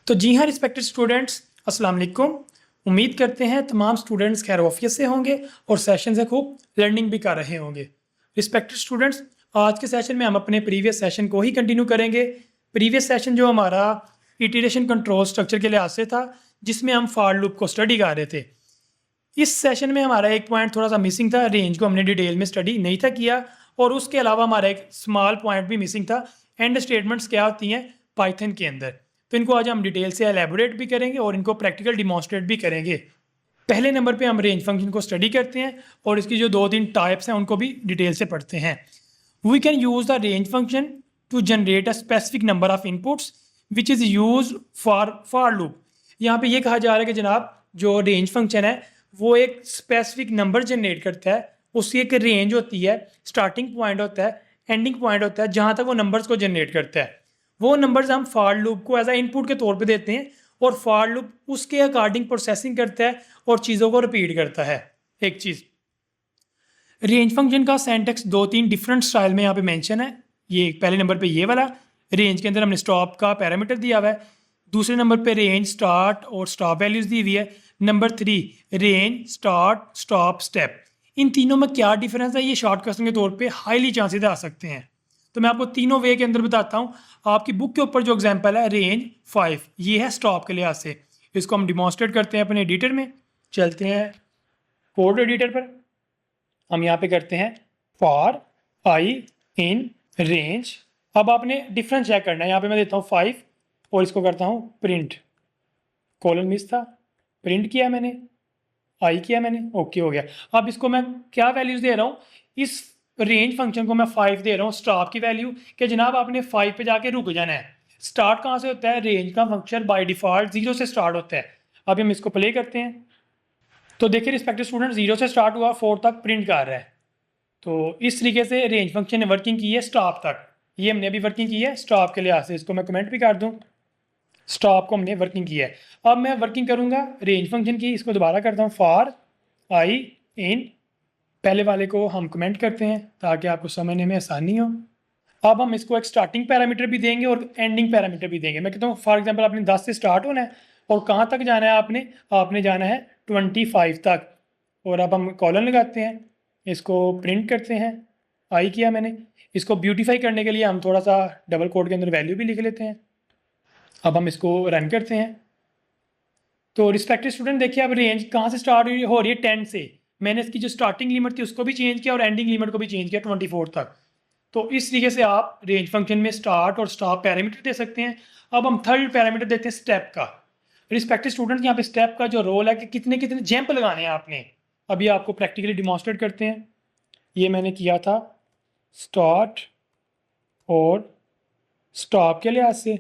तो जी हाँ respected students, अस्सलाम वालेकुम। उम्मीद करते हैं तमाम स्टूडेंट्स खैर ऑफियत से होंगे और सेशन से खूब लर्निंग भी कर रहे होंगे। रिस्पेक्टेड स्टूडेंट्स, आज के सेशन में हम अपने प्रीवियस सेशन को ही कंटिन्यू करेंगे। प्रीवियस सेशन जो हमारा इटरेशन कंट्रोल स्ट्रक्चर के लिहाज से था, जिसमें हम फॉर लूप को स्टडी कर रहे थे। इस सेशन में हमारा एक पॉइंट थोड़ा सा मिसिंग था, रेंज को हमने डिटेल में स्टडी नहीं था किया, और उसके अलावा हमारा एक स्मॉल पॉइंट भी मिसिंग था, एंड स्टेटमेंट्स क्या होती हैं पाइथन के अंदर। तो इनको आज हम डिटेल से एलेबोरेट भी करेंगे और इनको प्रैक्टिकल डिमॉन्स्ट्रेट भी करेंगे। पहले नंबर पे हम रेंज फंक्शन को स्टडी करते हैं और इसकी जो 2-3 टाइप्स हैं उनको भी डिटेल से पढ़ते हैं। We can use the range function to generate a specific number of inputs which is use for loop. यहाँ पे ये कहा जा रहा है कि जनाब जो रेंज फंक्शन है वो एक स्पेसिफिक नंबर जनरेट करता है, उसकी एक रेंज होती है, स्टार्टिंग पॉइंट होता है, एंडिंग पॉइंट होता है, जहाँ तक वो नंबर्स को जनरेट करता है। वो नंबर्स हम फॉर लूप को एज अ इनपुट के तौर पे देते हैं और फॉर लूप उसके अकॉर्डिंग प्रोसेसिंग करता है और चीज़ों को रिपीट करता है। एक चीज़, रेंज फंक्शन का सेंटेक्स 2-3 डिफरेंट स्टाइल में यहाँ पे मेंशन है। ये पहले नंबर पे ये वाला रेंज के अंदर हमने स्टॉप का पैरामीटर दिया हुआ है। दूसरे नंबर पे रेंज स्टार्ट और स्टॉप वैल्यूज़ दी हुई है। Number 3 range start stop step. इन तीनों में क्या डिफरेंस है, ये शॉर्ट क्वेश्चन के तौर पे हाईली चांसेस आ सकते हैं। तो मैं आपको तीनों वे के अंदर बताता हूँ। आपकी बुक के ऊपर जो एग्जाम्पल है रेंज 5, ये है स्टॉप के लिहाज से। इसको हम डिमॉन्स्ट्रेट करते हैं अपने एडिटर में। चलते हैं कोड एडिटर पर। हम यहाँ पे करते हैं फॉर आई इन रेंज। अब आपने डिफरेंस चेक करना है। यहाँ पे मैं देता हूँ 5 और इसको करता हूँ प्रिंट। कॉलन मिस था, प्रिंट किया मैंने, आई किया मैंने, ओके हो गया। अब इसको मैं क्या वैल्यूज दे रहा हूँ, इस रेंज फंक्शन को मैं 5 दे रहा हूँ स्टॉप की वैल्यू, कि जनाब आपने 5 पे जाके रुक जाना है। स्टार्ट कहाँ से होता है, रेंज का फंक्शन बाय डिफॉल्ट 0 से स्टार्ट होता है। अब हम इसको प्ले करते हैं तो देखिए रिस्पेक्टिव स्टूडेंट 0 से स्टार्ट हुआ, 4 तक प्रिंट कर रहा है। तो इस तरीके से रेंज फंक्शन ने वर्किंग की है स्टॉप तक। ये हमने अभी वर्किंग की है स्टॉप के लिहाज से। इसको मैं कमेंट भी कर दूँ, स्टॉप को हमने वर्किंग की है। अब मैं वर्किंग करूँगा रेंज फंक्शन की। इसको दोबारा करता हूँ फॉर आई इन, पहले वाले को हम कमेंट करते हैं ताकि आपको समझने में आसानी हो। अब हम इसको एक स्टार्टिंग पैरामीटर भी देंगे और एंडिंग पैरामीटर भी देंगे। मैं कहता हूँ फॉर एग्जांपल आपने 10 से स्टार्ट होना है और कहाँ तक जाना है, आपने जाना है 25 तक। और अब हम कॉलन लगाते हैं, इसको प्रिंट करते हैं, आई किया मैंने। इसको ब्यूटीफाई करने के लिए हम थोड़ा सा डबल कोड के अंदर वैल्यू भी लिख लेते हैं। अब हम इसको रन करते हैं तो रिस्पेक्टिव स्टूडेंट देखिए अब रेंज कहाँ से स्टार्ट हो रही है, 10 से। मैंने इसकी जो स्टार्टिंग लिमिट थी उसको भी चेंज किया और एंडिंग लिमिट को भी चेंज किया 24 तक। तो इस तरीके से आप रेंज फंक्शन में स्टार्ट और स्टॉप पैरामीटर दे सकते हैं। अब हम थर्ड पैरामीटर देते हैं स्टेप का। रिस्पेक्टिव स्टूडेंट यहाँ पे स्टेप का जो रोल है कि कितने कितने जंप लगाने हैं आपने, अभी आपको प्रैक्टिकली डिमॉन्स्ट्रेट करते हैं। ये मैंने किया था स्टार्ट और स्टॉप के लिहाज से।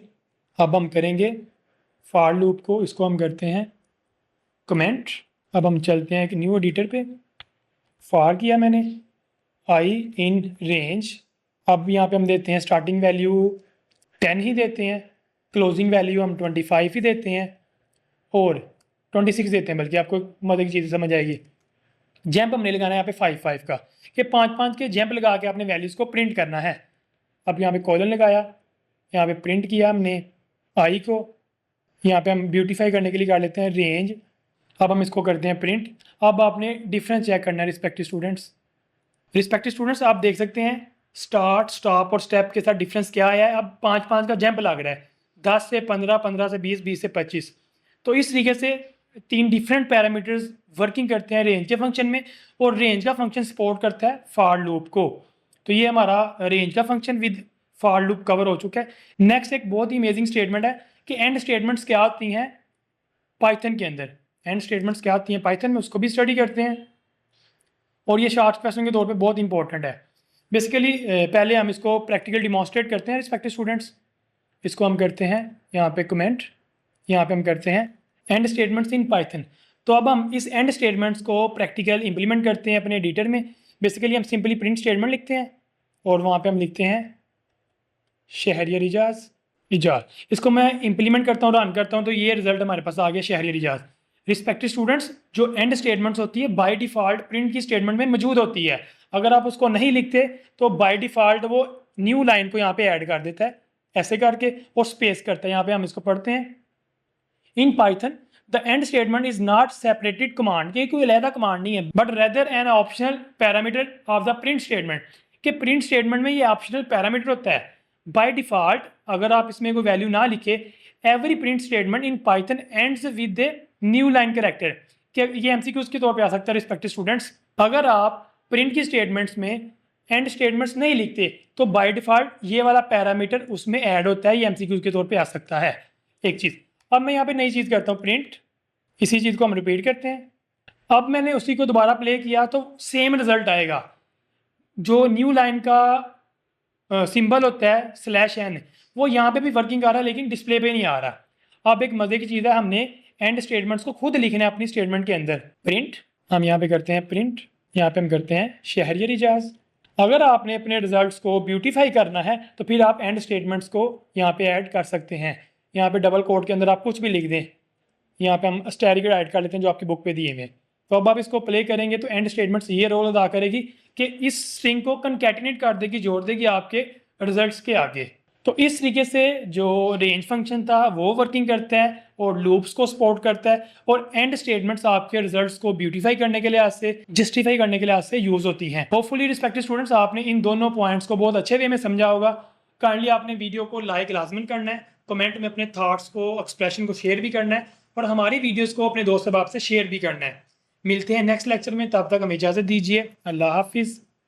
अब हम करेंगे फॉर लूप को, इसको हम करते हैं कमेंट। अब हम चलते हैं एक न्यू एडिटर पे। फॉर किया मैंने आई इन रेंज। अब यहाँ पे हम देते हैं स्टार्टिंग वैल्यू 10 ही देते हैं, क्लोजिंग वैल्यू हम 25 ही देते हैं और 26 देते हैं, बल्कि आपको मदद की चीज़ समझ आएगी। जंप हमने लगाना है यहाँ पे 5-5 का, कि 5-5 के जंप लगा के आपने वैल्यूज़ को प्रिंट करना है। अब यहाँ पे कॉलन लगाया, यहाँ पे प्रिंट किया हमने आई को। यहाँ पे हम ब्यूटीफाई करने के लिए कर लेते हैं रेंज। अब हम इसको करते हैं प्रिंट। अब आपने डिफरेंस चेक करना है रिस्पेक्टिव स्टूडेंट्स आप देख सकते हैं स्टार्ट स्टॉप और स्टेप के साथ डिफरेंस क्या आया है। अब 5-5 का जंप लग रहा है, 10 से 15, 15 से 20, 20 से 25। तो इस तरीके से 3 डिफरेंट पैरामीटर्स वर्किंग करते हैं रेंज के फंक्शन में, और रेंज का फंक्शन सपोर्ट करता है फॉर लूप को। तो ये हमारा रेंज का function with for loop cover हो चुका है। नेक्स्ट एक बहुत ही अमेजिंग स्टेटमेंट है कि एंड स्टेटमेंट्स क्या होती हैं पाइथन के अंदर। एंड स्टेटमेंट्स क्या होती हैं पाइथन में, उसको भी स्टडी करते हैं और ये शॉर्ट क्वेश्चन के तौर पे बहुत इंपॉर्टेंट है। बेसिकली पहले हम इसको प्रैक्टिकल डिमॉन्स्ट्रेट करते हैं रिस्पेक्टिव स्टूडेंट्स। इसको हम करते हैं यहाँ पे कमेंट, यहाँ पे हम करते हैं एंड स्टेटमेंट्स इन पाइथन। तो अब हम इस एंड स्टेटमेंट्स को प्रैक्टिकल इंप्लीमेंट करते हैं अपने एडिटर में। बेसिकली हम सिंपली प्रिंट स्टेटमेंट लिखते हैं और वहाँ पे हम लिखते हैं शहरियर इजाज़। इसको मैं इंप्लीमेंट करता हूँ, रन करता हूँ, तो ये रिजल्ट हमारे पास आ गया शहरियर इजाज़। रिस्पेक्टिव स्टूडेंट्स जो एंड स्टेटमेंट्स होती है बाय डिफ़ॉल्ट प्रिंट की स्टेटमेंट में मौजूद होती है। अगर आप उसको नहीं लिखते तो बाय डिफ़ॉल्ट वो न्यू लाइन को यहाँ पे ऐड कर देता है ऐसे करके और स्पेस करता है। यहाँ पे हम इसको पढ़ते हैं in Python the end statement is not separated command, ये कोई अलहदा कमांड नहीं है, but rather an optional parameter of the print statement, कि प्रिंट स्टेटमेंट में ये ऑप्शनल पैरामीटर होता है। बाय डिफ़ॉल्ट अगर आप इसमें कोई वैल्यू ना लिखे, every print statement in Python ends with a new line character, कि ये एमसीक्यूज के तौर पे आ सकता है रिस्पेक्टेड स्टूडेंट्स। अगर आप प्रिंट की स्टेटमेंट्स में एंड स्टेटमेंट्स नहीं लिखते तो बाय डिफ़ॉल्ट ये वाला पैरामीटर उसमें ऐड होता है, ये एमसीक्यूज के तौर पे आ सकता है एक चीज़। अब मैं यहाँ पे नई चीज़ करता हूँ, प्रिंट, इसी चीज़ को हम रिपीट करते हैं। अब मैंने उसी को दोबारा प्ले किया तो सेम रिजल्ट आएगा। जो न्यू लाइन का सिंबल होता है /n, वो यहाँ पे भी वर्किंग आ रहा है लेकिन डिस्प्ले पे नहीं आ रहा। अब एक मज़े की चीज़ है, हमने एंड स्टेटमेंट्स को खुद लिखना है अपनी स्टेटमेंट के अंदर। प्रिंट, हम यहाँ पे करते हैं प्रिंट, यहाँ पे हम करते हैं शहरियर इजाज़। अगर आपने अपने रिजल्ट्स को ब्यूटीफाई करना है तो फिर आप एंड स्टेटमेंट्स को यहाँ पे ऐड कर सकते हैं। यहाँ पे डबल कोट के अंदर आप कुछ भी लिख दें, यहाँ पे हम अस्टेरिक ऐड कर लेते हैं जो आपकी बुक पे दिए हुए हैं। तो अब आप इसको प्ले करेंगे तो एंड स्टेटमेंट्स ये रोल अदा करेगी कि इस स्ट्रिंग को कंकैटिनेट कर देगी, जोड़ देगी आपके रिजल्ट्स के आगे। तो इस तरीके से जो रेंज फंक्शन था वो वर्किंग करता है और लूप्स को सपोर्ट करता है, और एंड स्टेटमेंट्स आपके रिजल्ट्स को ब्यूटीफाई करने के लिहाज से, जस्टिफाई करने के लिहाज से यूज होती हैं। होपफुली रिस्पेक्टेड स्टूडेंट्स आपने इन दोनों पॉइंट्स को बहुत अच्छे वे में समझा होगा। काइंडली आपने वीडियो को लाइक लाजमन करना है, कमेंट में अपने थाट्स को, एक्सप्रेशन को शेयर भी करना है, और हमारी वीडियोज़ को अपने दोस्त अहबाब से शेयर भी करना है। मिलते हैं नेक्स्ट लेक्चर में, तब तक हमें इजाज़त दीजिए। अल्लाह हाफिज़।